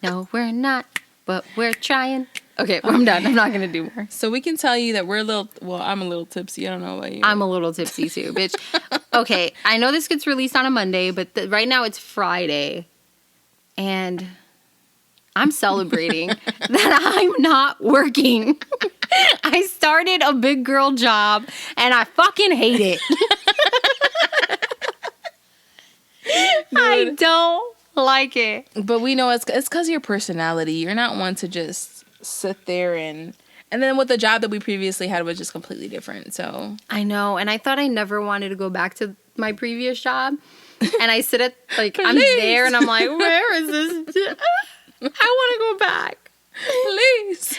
No, we're not, but we're trying. Okay, well, I'm done. I'm not going to do more. So we can tell you that we're a little, well, I'm a little tipsy. I don't know about you. I'm a little tipsy too, bitch. Okay, I know this gets released on a Monday, but right now it's Friday. And I'm celebrating that I'm not working. I started a big girl job and I fucking hate it. I don't like it. But we know it's because of your personality. You're not one to just sit there and then with the job that we previously had was just completely different. So I know. And I thought I never wanted to go back to my previous job. And I sit at, like, I'm there and I'm like, where is this? I want to go back. Please.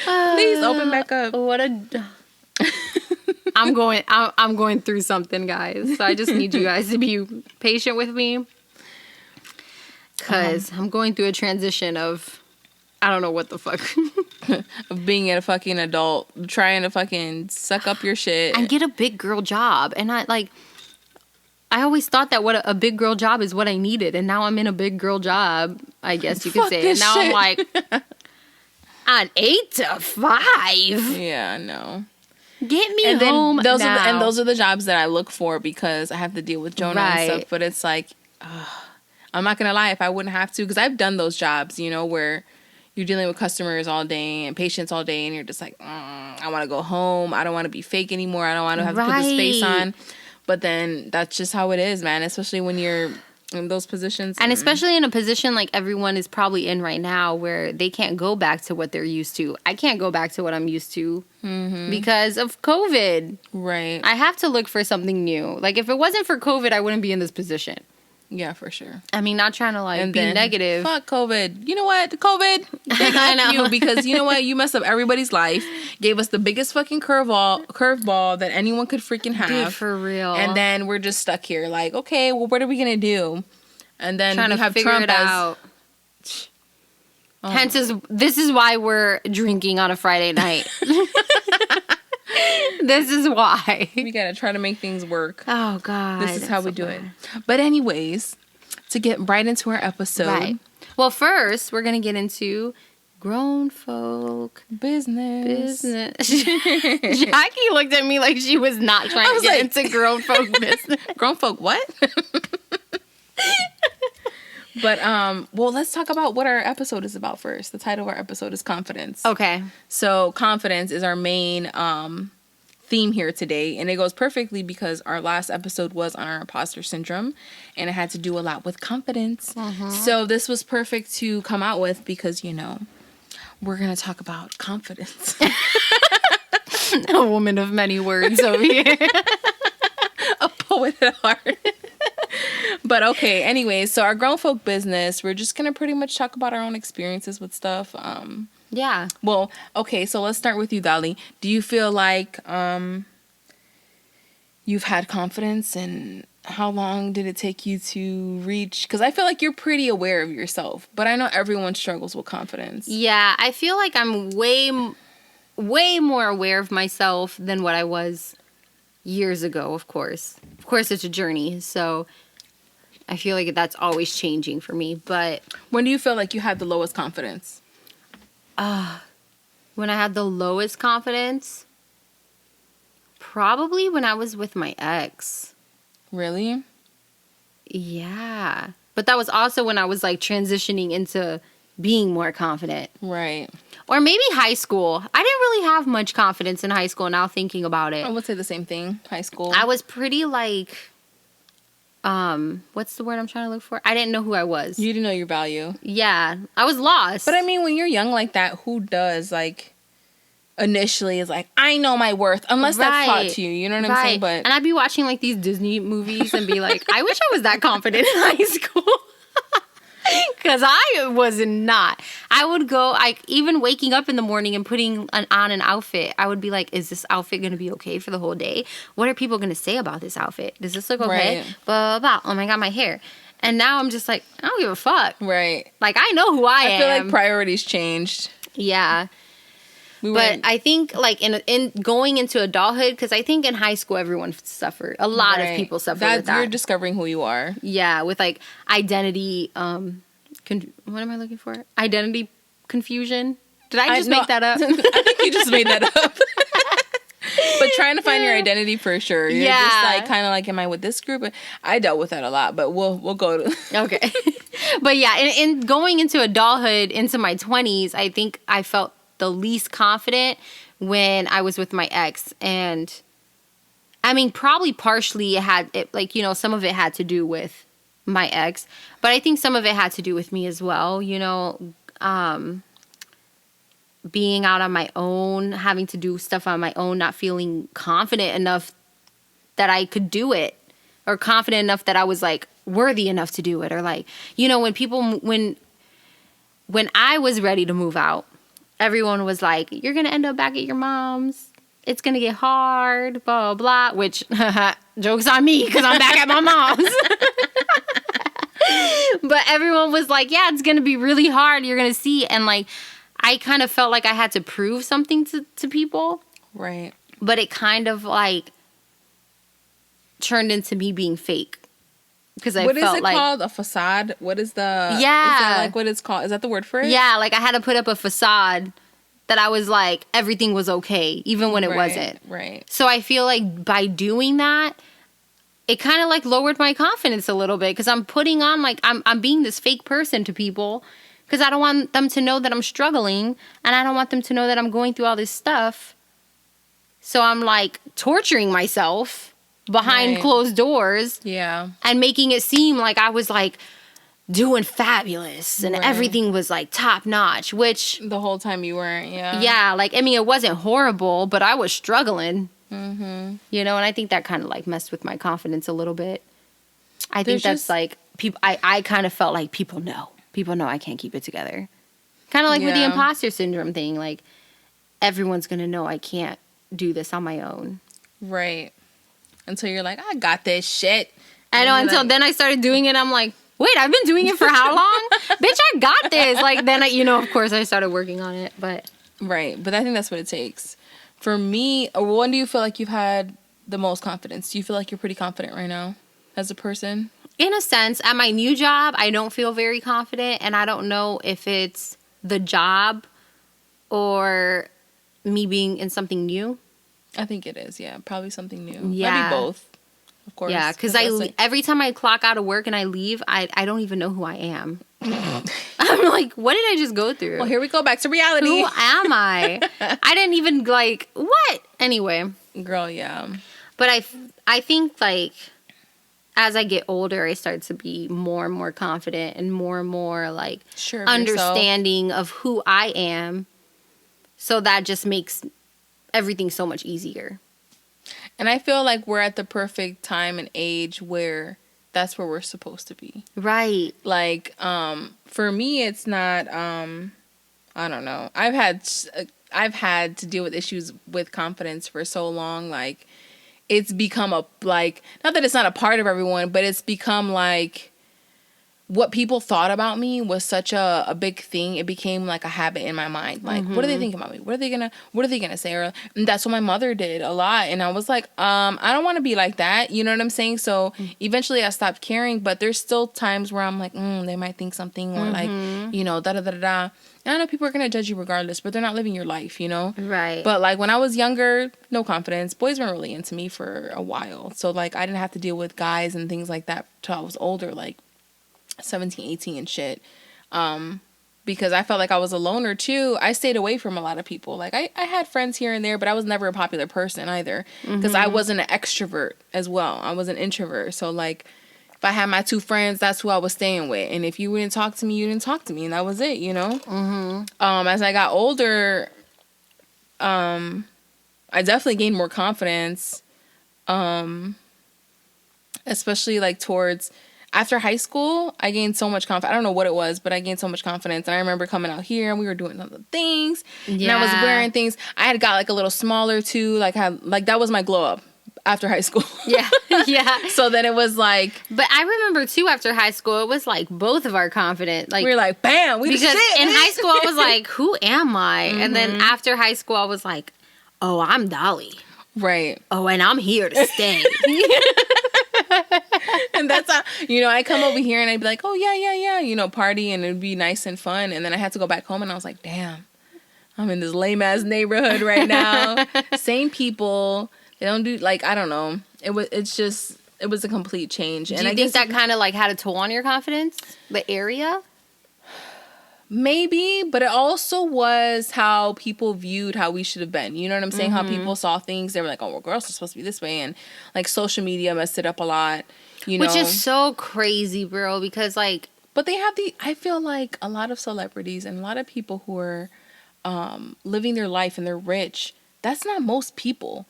Please open back up. What a... I'm going through something, guys. So I just need you guys to be patient with me. Because I'm going through a transition of... I don't know what the fuck. Of being a fucking adult, trying to fucking suck up your shit. And get a big girl job. And I always thought that what a big girl job is what I needed. And now I'm in a big girl job, I guess you could say. And now shit. I'm like, an 8 to 5. Yeah, no. Get me and home those now. Are those are the jobs that I look for because I have to deal with Jonah and stuff. But it's like, I'm not going to lie, if I wouldn't have to, because I've done those jobs, you know, where you're dealing with customers all day and patients all day and you're just like, I want to go home. I don't want to be fake anymore. I don't want to have to put this face on. But then that's just how it is, man, especially when you're in those positions. And especially in a position like everyone is probably in right now where they can't go back to what they're used to. I can't go back to what I'm used to because of COVID. Right. I have to look for something new. Like, if it wasn't for COVID, I wouldn't be in this position. Yeah, for sure. I mean, not trying to, be negative. Fuck COVID. You know what? COVID, big F you, because you know what? You messed up everybody's life. Gave us the biggest fucking curveball that anyone could freaking have. Dude, for real. And then we're just stuck here like, okay, well, what are we going to do? And then trying we to have figure Trump it out. Oh. Hence, this is why we're drinking on a Friday night. This is why. We gotta try to make things work. Oh, God. This is how we do it. But anyways, to get right into our episode. Right. Well, first, we're going to get into grown folk business. Jackie looked at me like she was not trying to get into grown folk business. Grown folk what? But, well, let's talk about what our episode is about first. The title of our episode is Confidence. Okay. So confidence is our main theme here today. And it goes perfectly because our last episode was on our imposter syndrome. And it had to do a lot with confidence. So this was perfect to come out with because, you know, we're going to talk about confidence. A woman of many words over here. A poet at heart. But okay, anyways, so our grown folk business, we're just going to pretty much talk about our own experiences with stuff. Yeah. Well, okay, so let's start with you, Dali. Do you feel like you've had confidence, and how long did it take you to reach? Because I feel like you're pretty aware of yourself, but I know everyone struggles with confidence. Yeah, I feel like I'm way more aware of myself than what I was years ago, of course. Of course, it's a journey, so I feel like that's always changing for me. But when do you feel like you had the lowest confidence? When I had the lowest confidence, probably when I was with my ex. Really? Yeah. But that was also when I was like transitioning into being more confident. Right. Or maybe high school. I didn't really have much confidence in high school now thinking about it. I would say the same thing. High school. I was pretty like, what's the word I'm trying to look for? I didn't know who I was. You didn't know your value. Yeah. I was lost. But I mean, when you're young like that, who does like initially is like, I know my worth, unless that's taught to you. You know what I'm saying? But and I'd be watching like these Disney movies and be like, I wish I was that confident in high school. Because I was not. I would go, like, even waking up in the morning and putting on an outfit, I would be like, is this outfit going to be okay for the whole day? What are people going to say about this outfit? Does this look okay? Right. Blah, blah, blah. Oh my God, my hair. And now I'm just like, I don't give a fuck. Right. Like, I know who I am. I feel like priorities changed. Yeah. But I think, like, in going into adulthood, because I think in high school, everyone suffered. A lot of people suffer with that. You're discovering who you are. Yeah, with, like, identity what am I looking for? Identity confusion. Did I just make that up? I think you just made that up. But trying to find your identity for sure. You're just like kind of like, am I with this group? I dealt with that a lot, but we'll go to okay. But yeah, in going into adulthood, into my 20s, I think I felt the least confident when I was with my ex. And I mean, probably partially some of it had to do with my ex, but I think some of it had to do with me as well, being out on my own, having to do stuff on my own, not feeling confident enough that I could do it, or confident enough that I was like worthy enough to do it, or like, when I was ready to move out, everyone was like, you're going to end up back at your mom's. It's going to get hard, blah, blah, blah, which joke's on me because I'm back at my mom's. But everyone was like, yeah, it's going to be really hard. You're going to see. And like, I kind of felt like I had to prove something to people. Right. But it kind of like turned into me being fake. Because what is it called? A facade? What is the... Yeah. Is that like what it's called? Is that the word for it? Yeah, like I had to put up a facade that I was like, everything was okay, even when it wasn't. Right. So I feel like by doing that, it kind of like lowered my confidence a little bit, because I'm putting on like, I'm being this fake person to people, because I don't want them to know that I'm struggling, and I don't want them to know that I'm going through all this stuff. So I'm like torturing myself behind closed doors. Yeah. And making it seem like I was like doing fabulous and everything was like top notch, which the whole time you weren't. Yeah, like, I mean, it wasn't horrible, but I was struggling. And I think that kind of like messed with my confidence a little bit. I think that's like people. I kind of felt like people know I can't keep it together. Kind of like with the imposter syndrome thing. Like, everyone's gonna know I can't do this on my own. Right. Until you're like, I got this shit. I know. Until then, I started doing it. I'm like, wait, I've been doing it for how long? Bitch, I got this. Like, then of course, I started working on it. But right. But I think that's what it takes. For me, when do you feel like you've had the most confidence? Do you feel like you're pretty confident right now as a person? In a sense, at my new job, I don't feel very confident. And I don't know if it's the job or me being in something new. I think it is, yeah. Probably something new. Yeah. Maybe both, of course. Yeah, because every time I clock out of work and I leave, I don't even know who I am. I'm like, what did I just go through? Well, here we go back to reality. Who am I? I didn't even, like, what? Anyway. Girl, yeah. But I think, like, as I get older, I start to be more and more confident and more, like, understanding of who I am. So that just makes everything so much easier. And I feel like we're at the perfect time and age where that's where we're supposed to be. Right. Like, for me, it's not, I don't know. I've had to deal with issues with confidence for so long. Like, it's become not that it's not a part of everyone, but it's become like, what people thought about me was such a big thing. It became like a habit in my mind. Like, what do they think about me? What are they gonna say? And that's what my mother did a lot. And I was like, I don't want to be like that. You know what I'm saying? So eventually I stopped caring, but there's still times where I'm like, they might think something, or like, da-da-da-da-da. And I know people are going to judge you regardless, but they're not living your life, you know? Right. But like when I was younger, no confidence. Boys weren't really into me for a while. So like I didn't have to deal with guys and things like that till I was older, like 17, 18 and shit. Because I felt like I was a loner too. I stayed away from a lot of people. Like I had friends here and there, but I was never a popular person either. Because I wasn't an extrovert as well. I was an introvert. So like if I had my two friends, that's who I was staying with. And if you didn't talk to me, you didn't talk to me. And that was it, you know? As I got older, I definitely gained more confidence. Especially like towards... After high school, I gained so much confidence. I don't know what it was, but I gained so much confidence. And I remember coming out here and we were doing other things. Yeah. And I was wearing things. I had got like a little smaller too. Like that was my glow up after high school. Yeah. Yeah. So then it was like. But I remember too after high school, it was like both of our confidence. Like we were like, bam, we because the shit. In high school I was like, who am I? And then after high school I was like, oh, I'm Dolly. Right. Oh, and I'm here to stay. And that's how, I come over here and I'd be like, oh, yeah, party, and it'd be nice and fun. And then I had to go back home and I was like, damn, I'm in this lame-ass neighborhood right now. Same people. They don't do, I don't know. It was a complete change. Do you think that kind of, had a toll on your confidence? The area? Maybe, but it also was how people viewed how we should have been. You know what I'm saying? How people saw things. They were like, oh, well, girls are supposed to be this way. And, social media messed it up a lot, Which is so crazy, bro, because, But they have I feel like a lot of celebrities and a lot of people who are living their life and they're rich, that's not most people.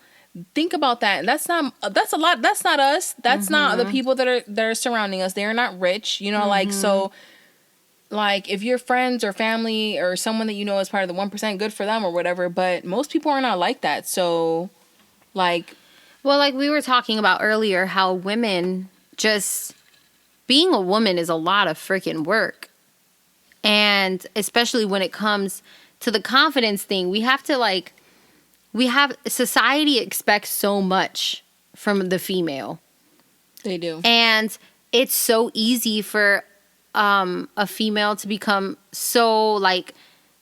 Think about that. And that's not us. That's not the people that are surrounding us. They are not rich, so... if your friends or family or someone that you know is part of the 1%, good for them or whatever. But most people are not like that. So, well, we were talking about earlier, how women just being a woman is a lot of freaking work. And especially when it comes to the confidence thing, we have to society expects so much from the female. They do. And it's so easy for a female to become so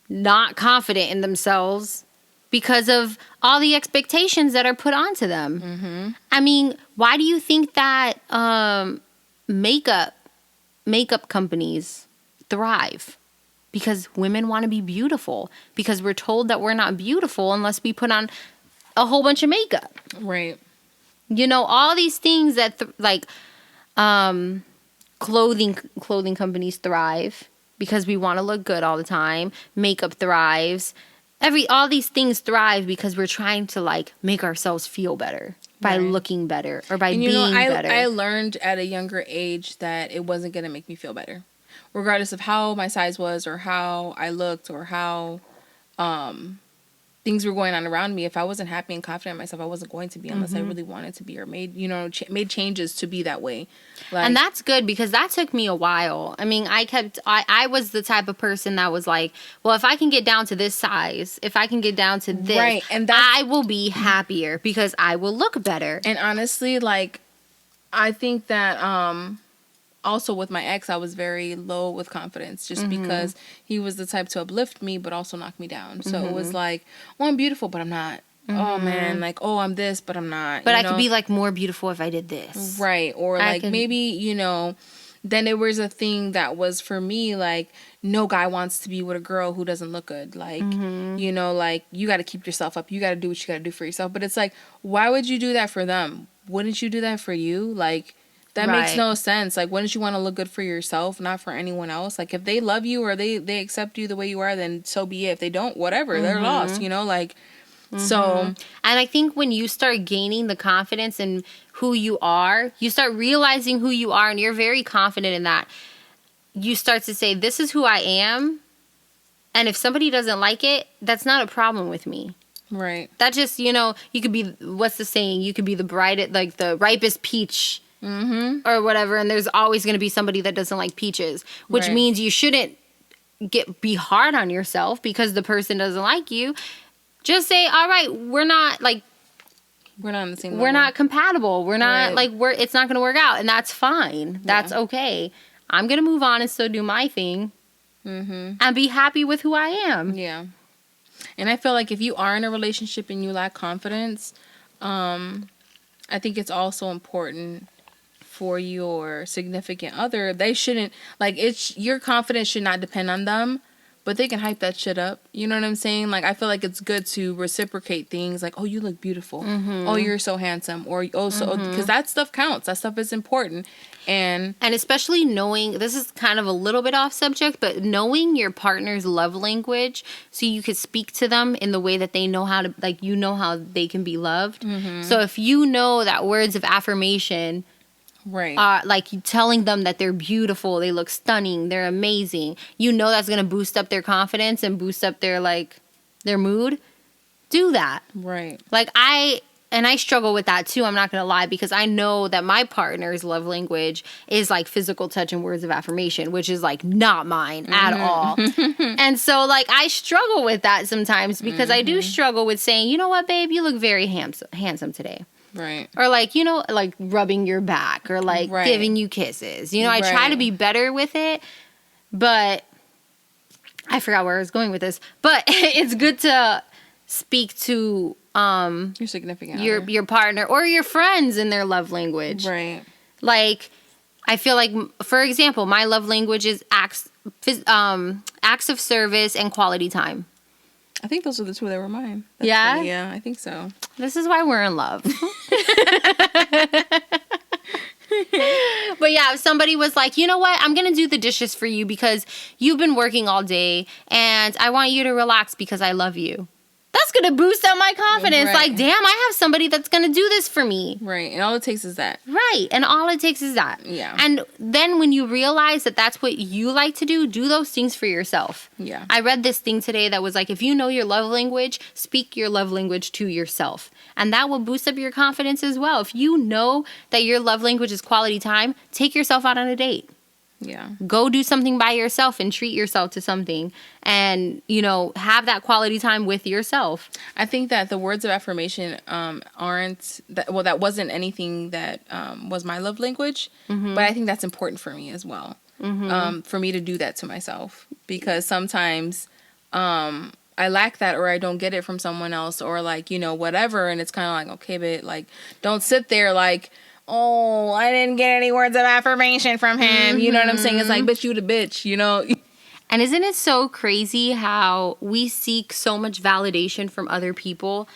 not confident in themselves because of all the expectations that are put onto them. Mm-hmm. I mean, why do you think that makeup companies thrive? Because women want to be beautiful. Because we're told that we're not beautiful unless we put on a whole bunch of makeup. Right. All these things that clothing companies thrive because we want to look good all the time. Makeup thrives. All these things thrive because we're trying to make ourselves feel better by looking better or by being better. I learned at a younger age that it wasn't going to make me feel better, regardless of how my size was or how I looked or how things were going on around me. If I wasn't happy and confident in myself, I wasn't going to be unless I really wanted to be or made changes to be that way. And that's good because that took me a while. I mean, I was the type of person that was like, well, if I can get down to this size, if I can get down to this, right, and I will be happier because I will look better. And honestly, I think that also with my ex, I was very low with confidence just because he was the type to uplift me but also knock me down. So it was like, oh, I'm beautiful, but I'm not. Oh, man, oh, I'm this, but I'm not. But I could be, more beautiful if I did this. Right. Or, maybe, then it was a thing that was for me, no guy wants to be with a girl who doesn't look good. You got to keep yourself up. You got to do what you got to do for yourself. But it's why would you do that for them? Wouldn't you do that for you? That makes no sense. Wouldn't you want to look good for yourself, not for anyone else? If they love you or they accept you the way you are, then so be it. If they don't, whatever. They're lost, So. And I think when you start gaining the confidence in who you are, you start realizing who you are and you're very confident in that. You start to say, this is who I am. And if somebody doesn't like it, that's not a problem with me. Right. That just, you could be, what's the saying? You could be the ripest peach. Or whatever, and there's always going to be somebody that doesn't like peaches, which means you shouldn't be hard on yourself because the person doesn't like you. Just say, all right, we're not on the same level. We're not compatible. We're not it's not going to work out, and that's fine. That's okay. I'm going to move on and still do my thing and be happy with who I am. Yeah. And I feel if you are in a relationship and you lack confidence, I think it's also important for your significant other. They shouldn't, your confidence should not depend on them, but they can hype that shit up. You know what I'm saying? I feel it's good to reciprocate things oh, you look beautiful. Oh, you're so handsome. Or, oh, so, because that stuff counts. That stuff is important. And especially knowing, this is kind of a little bit off subject, but knowing your partner's love language so you could speak to them in the way that they know how to, how they can be loved. So if you know that words of affirmation, right, telling them that they're beautiful, they look stunning, they're amazing, that's going to boost up their confidence and boost up their mood, do that. Right. I struggle with that too, I'm not going to lie, because I know that my partner's love language is physical touch and words of affirmation, which is not mine at all. And so I struggle with that sometimes because I do struggle with saying, you know what, babe, you look very handsome today. Right. Or like, you know, like rubbing your back or like giving you kisses. You know, I try to be better with it, but I forgot where I was going with this. But it's good to speak to your significant other. Your partner or your friends in their love language. Right. Like, I feel like, for example, my love language is acts of service and quality time. I think those are the two that were mine. That's yeah? funny. Yeah, I think so. This is why we're in love. But yeah, if somebody was like, you know what, I'm going to do the dishes for you because you've been working all day and I want you to relax because I love you. That's going to boost up my confidence. Right. Like, damn, I have somebody that's going to do this for me. Right. And all it takes is that. Right. And all it takes is that. Yeah. And then when you realize that that's what you like to do those things for yourself. Yeah. I read this thing today that was like, if you know your love language, speak your love language to yourself. And that will boost up your confidence as well. If you know that your love language is quality time, take yourself out on a date. Yeah. Go do something by yourself and treat yourself to something and, you know, have that quality time with yourself. I think that the words of affirmation that wasn't anything that was my love language, but I think that's important for me as well. For me to do that to myself because sometimes I lack that or I don't get it from someone else or like, you know, whatever. And it's kind of like, okay, but like, don't sit there like, oh, I didn't get any words of affirmation from him. You know what I'm saying? It's like, bitch, you the bitch, you know? And isn't it so crazy how we seek so much validation from other people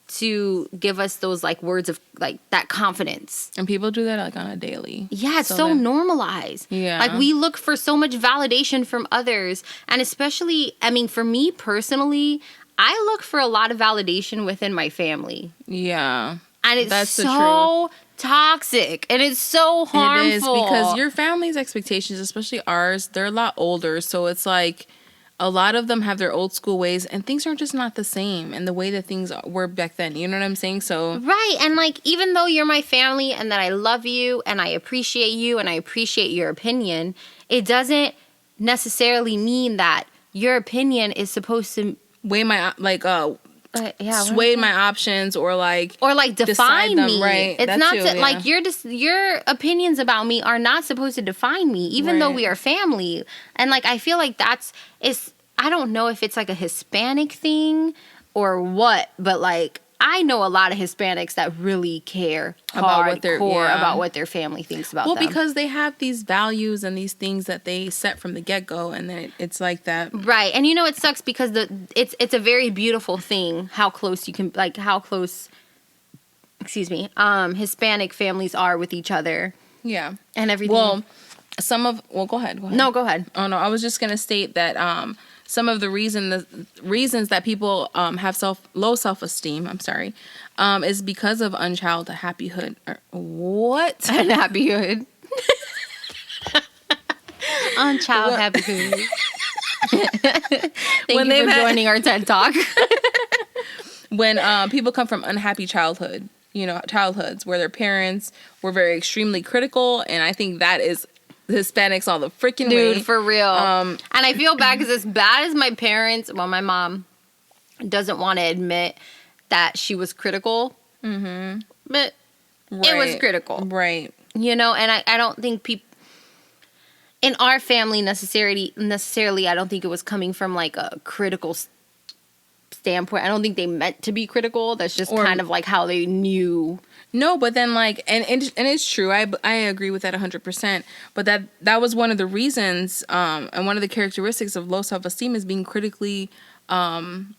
to give us those like words of like that confidence? And people do that like on a daily. Yeah, it's so normalized. Yeah. Like we look for so much validation from others. And especially, I mean, for me personally, I look for a lot of validation within my family. Yeah. And it's so toxic and it's so harmful. It is because your family's expectations, especially ours, they're a lot older. So it's like a lot of them have their old school ways and things are just not the same and the way that things were back then. You know what I'm saying? So right. And like, even though you're my family and that I love you and I appreciate you and I appreciate your opinion, it doesn't necessarily mean that your opinion is supposed to weigh my sway my options or define them, me. right? It's That not too, like your opinions about me are not supposed to define me, even though we are family. And like I feel like I don't know if it's like a Hispanic thing or what, but like I know a lot of Hispanics that really care about what their family thinks about them. Well, because they have these values and these things that they set from the get-go, and then it's like that. Right. And you know it sucks because it's a very beautiful thing how close Hispanic families are with each other. Yeah. And everything. Well, go ahead. No, go ahead. Oh no, I was just going to state that some of the reasons that people have low self-esteem, is because of unchild happyhood. What? Unhappyhood. Unchild happyhood. Thank you for joining our TED Talk. When people come from unhappy childhoods where their parents were very extremely critical, and I think that is Hispanics all the freaking way. Dude, for real. And I feel bad because as bad as my parents, my mom doesn't want to admit that she was critical, but it was critical. Right. You know, and I don't think people in our family necessarily, I don't think it was coming from like a critical standpoint. I don't think they meant to be critical. That's just kind of like how they knew. No, but then like, and it's true. I agree with that 100%. But that was one of the reasons, and one of the characteristics of low self-esteem is being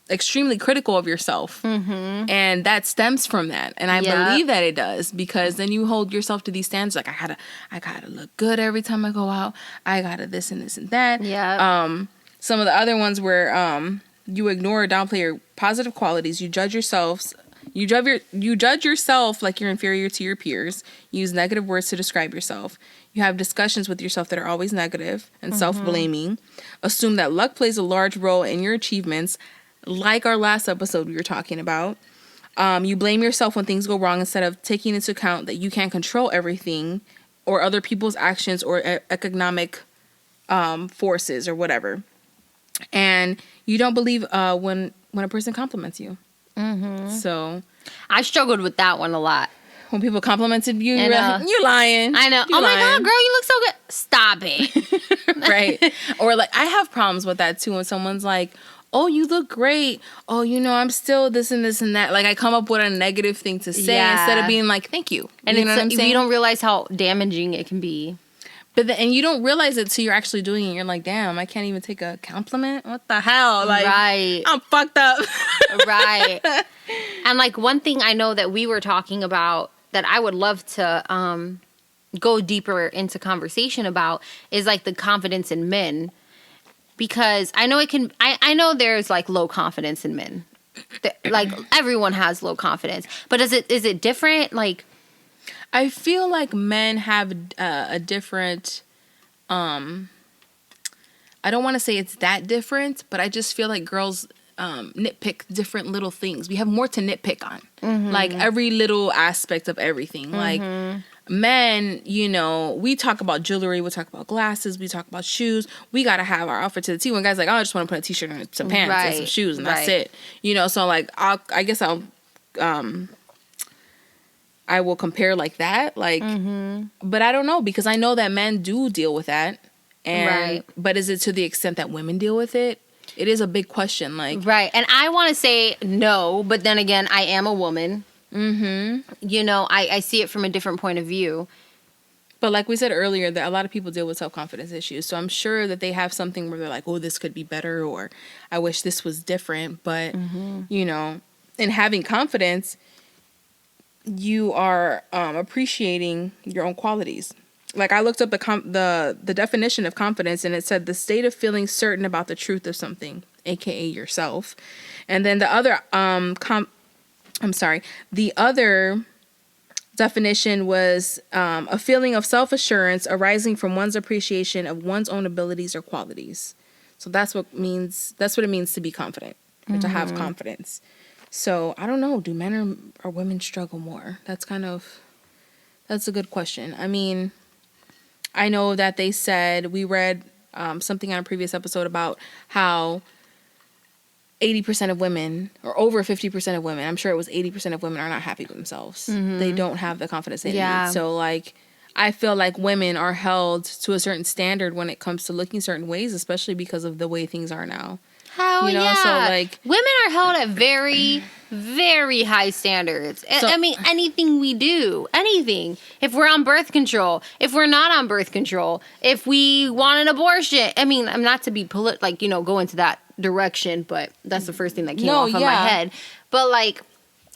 extremely critical of yourself. Mm-hmm. And that stems from that. And I believe that it does, because then you hold yourself to these standards. Like I gotta look good every time I go out. I gotta this and this and that. Yeah. Some of the other ones where, you ignore or downplay your positive qualities. You judge yourself like you're inferior to your peers. You use negative words to describe yourself. You have discussions with yourself that are always negative and self-blaming. Assume that luck plays a large role in your achievements, like our last episode we were talking about. You blame yourself when things go wrong instead of taking into account that you can't control everything or other people's actions or economic forces or whatever. And you don't believe when a person compliments you. Mm-hmm. So I struggled with that one a lot. When people complimented you, you're And, like, you're lying. I know. You're Oh my lying. God, girl, you look so good. Stop it. Right. Or like, I have problems with that too. When someone's like, oh, you look great. Oh, you know, I'm still this and this and that. Like, I come up with a negative thing to say instead of being like, thank you. And you know what I'm saying? You don't realize how damaging it can be. But and you don't realize it till you're actually doing it. You're like, damn, I can't even take a compliment. What the hell? Like, right. I'm fucked up. Right. And like one thing I know that we were talking about that I would love to go deeper into conversation about is like the confidence in men. Because I know I know there's like low confidence in men. Like everyone has low confidence. But is it different? Like, I feel like men have a different, I don't want to say it's that different, but I just feel like girls nitpick different little things. We have more to nitpick on. Mm-hmm. Like every little aspect of everything. Mm-hmm. Like men, you know, we talk about jewelry, we talk about glasses, we talk about shoes. We got to have our outfit to the T. When guys like, oh, I just want to put a t-shirt and some pants and some shoes and that's it. You know, so like, I guess I will compare like that, like, but I don't know because I know that men do deal with that, and but is it to the extent that women deal with it? It is a big question, like And I want to say no, but then again, I am a woman. You know, I see it from a different point of view. But like we said earlier, that a lot of people deal with self-confidence issues, so I'm sure that they have something where they're like, oh, this could be better, or I wish this was different. But you know, in having confidence, you are appreciating your own qualities. Like I looked up the definition of confidence, and it said the state of feeling certain about the truth of something, aka yourself. And then the other the other definition was a feeling of self-assurance arising from one's appreciation of one's own abilities or qualities. So that's what it means to be confident or to have confidence. So I don't know. Do men or women struggle more? That's a good question. I mean, I know that they said, we read something on a previous episode about how 80% of women, or over 50% of women, I'm sure it was 80% of women, are not happy with themselves. They don't have the confidence they need. So like, I feel like women are held to a certain standard when it comes to looking certain ways, especially because of the way things are now. Hell you know? yeah. So like, women are held at very, very high standards. So, I mean, anything we do, anything. If we're on birth control, if we're not on birth control, if we want an abortion. I mean, I'm not to be go into that direction, but that's the first thing that came off of my head. But like,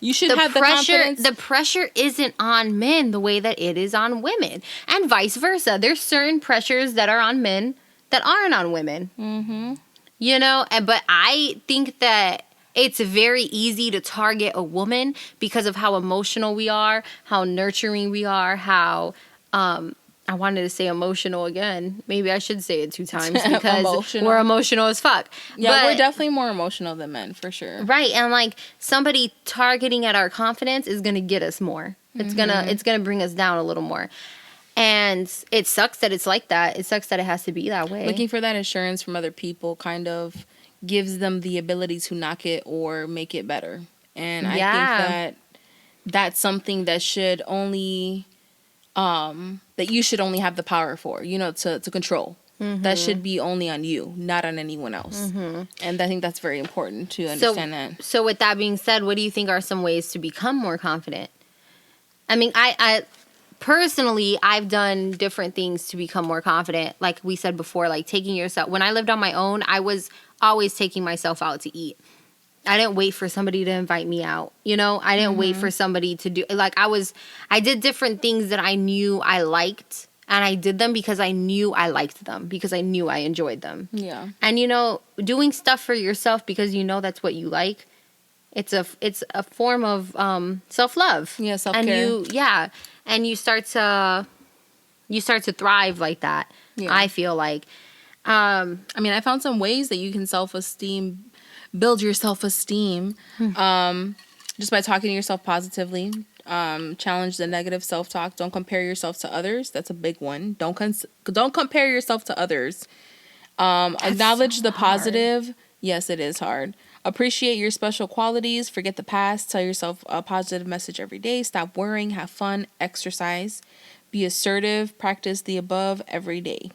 you should have the confidence. The pressure isn't on men the way that it is on women, and vice versa. There's certain pressures that are on men that aren't on women. You know, but I think that it's very easy to target a woman because of how emotional we are, how nurturing we are, how I wanted to say emotional again. Maybe I should say it 2 times because we're emotional as fuck. Yeah, but we're definitely more emotional than men, for sure. Right, and like somebody targeting at our confidence is gonna get us more. It's gonna bring us down a little more. And it sucks that it's like that. It sucks that it has to be that way. Looking for that assurance from other people kind of gives them the ability to knock it or make it better. And I think that that's something that should only, that you should only have the power for, you know, to control. That should be only on you, not on anyone else. And I think that's very important to understand that. So with that being said, what do you think are some ways to become more confident? I mean, I personally, I've done different things to become more confident. Like we said before, like taking yourself. When I lived on my own, I was always taking myself out to eat. I didn't wait for somebody to invite me out. You know, I didn't wait for somebody to do, like I did different things that I knew I liked. And I did them because I knew I liked them, because I knew I enjoyed them. Yeah. And, you know, doing stuff for yourself because you know that's what you like, it's a form of self-love. Yeah, self-care. And you start to thrive like that. Yeah. I feel like. I mean, I found some ways that you can build your self-esteem, just by talking to yourself positively. Challenge the negative self-talk. Don't compare yourself to others. That's a big one. Don't compare yourself to others. Acknowledge the positive Yes, it is hard. Appreciate your special qualities. Forget the past. Tell yourself a positive message every day. Stop worrying. Have fun. Exercise. Be assertive. Practice the above every day.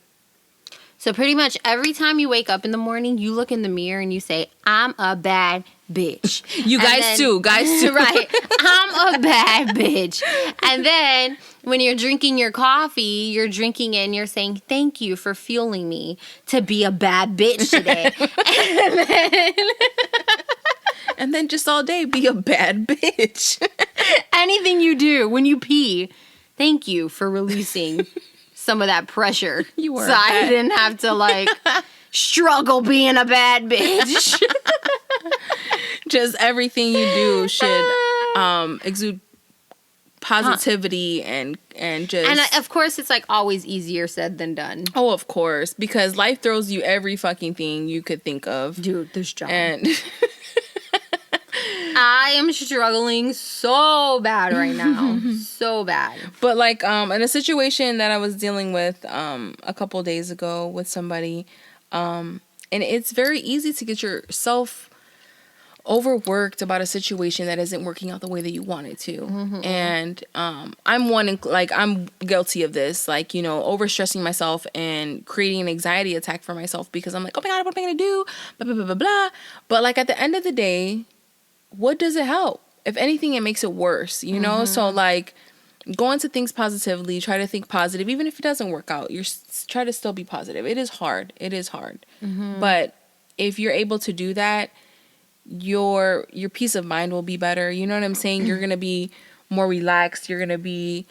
So pretty much every time you wake up in the morning, you look in the mirror and you say, I'm a bad bitch. You guys too. Right. I'm a bad bitch. And then when you're drinking your coffee, you're drinking it and you're saying, thank you for fueling me to be a bad bitch today. And then just all day be a bad bitch. Anything you do when you pee, thank you for releasing some of that pressure. You were so I didn't have to like struggle being a bad bitch. Just everything you do should exude positivity and just... And of course, it's like always easier said than done. Oh, of course. Because life throws you every fucking thing you could think of. Dude, this job. And... I am struggling so bad right now. So bad. But like in a situation that I was dealing with a couple days ago with somebody, and it's very easy to get yourself overworked about a situation that isn't working out the way that you want it to. And I'm guilty of this, like, you know, overstressing myself and creating an anxiety attack for myself because I'm like, oh my God, what am I gonna do? Blah, blah, blah, blah, blah. But like at the end of the day, what does it help? If anything, it makes it worse, you know? So like go into things positively, try to think positive, even if it doesn't work out, try to still be positive. It is hard. But if you're able to do that, your peace of mind will be better. You know what I'm saying? You're going to be more relaxed. You're going to be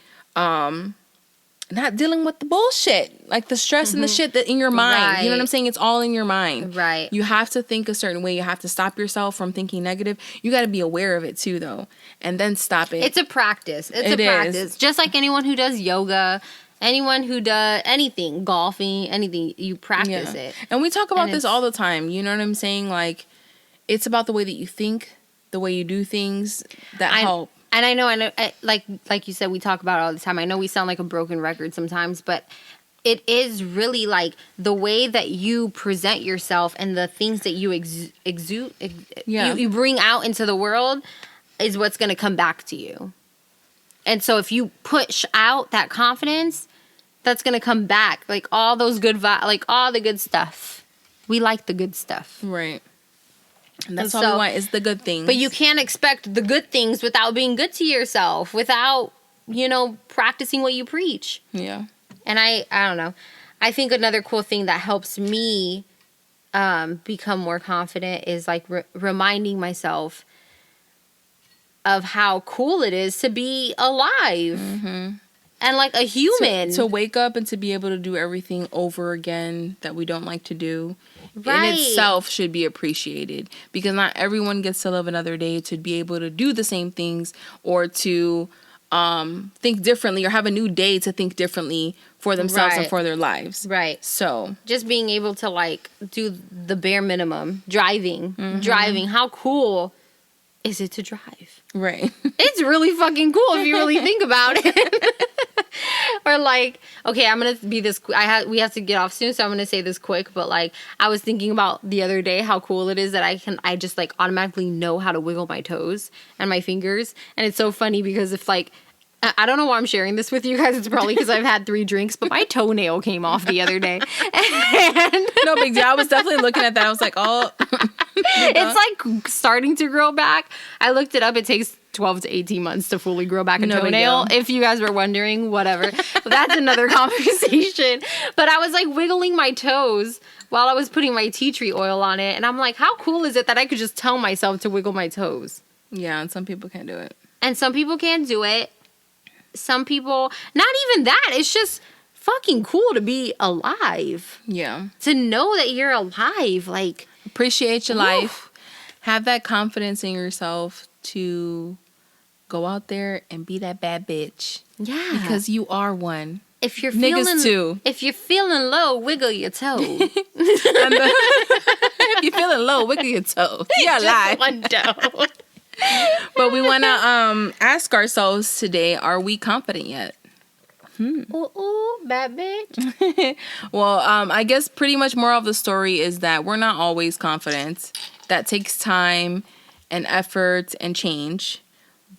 not dealing with the bullshit, like the stress and the shit that in your mind. Right. You know what I'm saying? It's all in your mind. Right. You have to think a certain way. You have to stop yourself from thinking negative. You got to be aware of it too, though, and then stop it. It's a practice. It's a practice. Just like anyone who does yoga, anyone who does anything, golfing, anything, you practice it. And we talk about this all the time. You know what I'm saying? Like, it's about the way that you think, the way you do things that help. And I know, like you said, we talk about it all the time. I know we sound like a broken record sometimes, but it is really like the way that you present yourself and the things that you exude, you bring out into the world is what's going to come back to you. And so if you push out that confidence, that's going to come back. Like all those good like all the good stuff. We like the good stuff. Right. And that's all we want is the good things. But you can't expect the good things without being good to yourself, without, you know, practicing what you preach. Yeah. And I don't know. I think another cool thing that helps me become more confident is like reminding myself of how cool it is to be alive. And like a human. To wake up and to be able to do everything over again that we don't like to do. Right. In itself should be appreciated, because not everyone gets to live another day to be able to do the same things or to think differently or have a new day to think differently for themselves and for their lives. Right. So just being able to like do the bare minimum, driving, how cool is it to drive? Right. It's really fucking cool if you really think about it. Or like, okay, I'm gonna be this. We have to get off soon, so I'm gonna say this quick. But like, I was thinking about the other day how cool it is that I just like automatically know how to wiggle my toes and my fingers, and it's so funny because if like, I don't know why I'm sharing this with you guys. It's probably because I've had 3 drinks, but my toenail came off the other day. And no big deal. I was definitely looking at that. I was like, oh, it's like starting to grow back. I looked it up. It takes 12 to 18 months to fully grow back a toenail. If you guys were wondering, whatever. That's another conversation. But I was like wiggling my toes while I was putting my tea tree oil on it. And I'm like, how cool is it that I could just tell myself to wiggle my toes? Yeah, and some people can't do it. And some people can't do it. Some people, not even that. It's just fucking cool to be alive. Yeah. To know that you're alive. Like, appreciate your life. Have that confidence in yourself to go out there and be that bad bitch. Yeah. Because you are one. If you're niggas too. If you're feeling low, wiggle your toe. If you're feeling low, wiggle your toe. You're alive. One toe. But we want to ask ourselves today, are we confident yet? Ooh, bad bitch. Well, I guess pretty much moral of the story is that we're not always confident. That takes time and effort and change.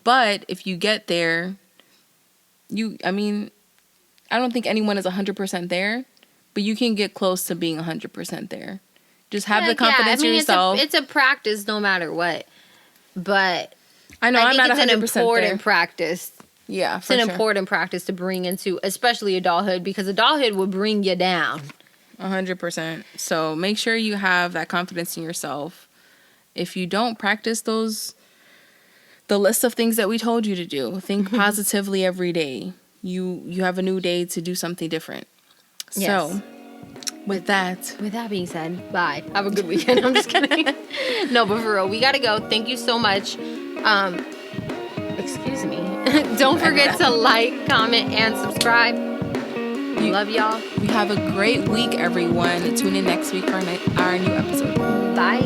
But if you get there, I don't think anyone is 100% there, but you can get close to being 100% there. Just have the confidence in yourself. It's a practice no matter what. But I know I'm not 100% there. It's an important practice. Yeah, it's an important practice to bring into, especially adulthood, because adulthood will bring you down. 100%. So make sure you have that confidence in yourself. If you don't practice the list of things that we told you to do, think positively every day. You have a new day to do something different. Yes. So with that being said, bye. Have a good weekend. I'm just kidding. No, but for real, we gotta go. Thank you so much. Excuse me. Don't forget to like, comment, and subscribe. Love y'all. We have a great week, everyone. Tune in next week for our new episode. Bye.